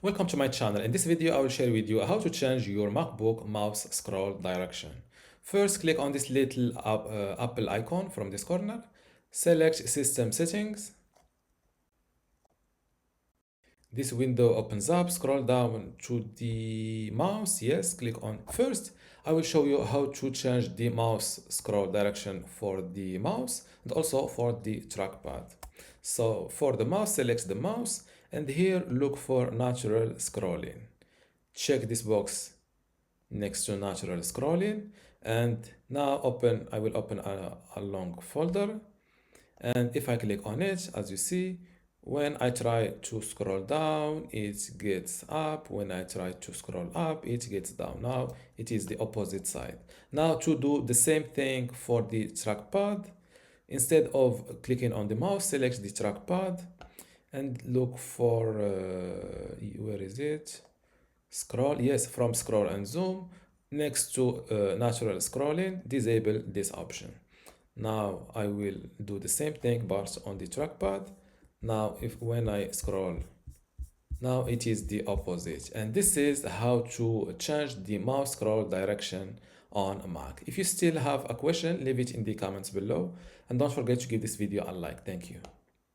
Welcome to my channel. In this video, I will share with you how to change your MacBook mouse scroll direction. First, click on this little Apple icon from this corner. Select System Settings. This window opens up. Scroll down to the mouse. Yes, click on. First, I will show you how to change the mouse scroll direction for the mouse and also for the trackpad. So for the mouse, select the mouse and here look for natural scrolling. Check this box next to natural scrolling and now I will open a long folder, and if I click on it, as you see, when I try to scroll down, it gets up. When I try to scroll up, it gets down. Now it is the opposite side. Now to do the same thing for the trackpad, instead of clicking on the mouse, select the trackpad and look for, where is it? Scroll, yes, from scroll and zoom. Next to natural scrolling, disable this option. Now I will do the same thing but on the trackpad. Now when I scroll, now it is the opposite, and this is how to change the mouse scroll direction on a Mac. If you still have a question, leave it in the comments below and don't forget to give this video a like. Thank you.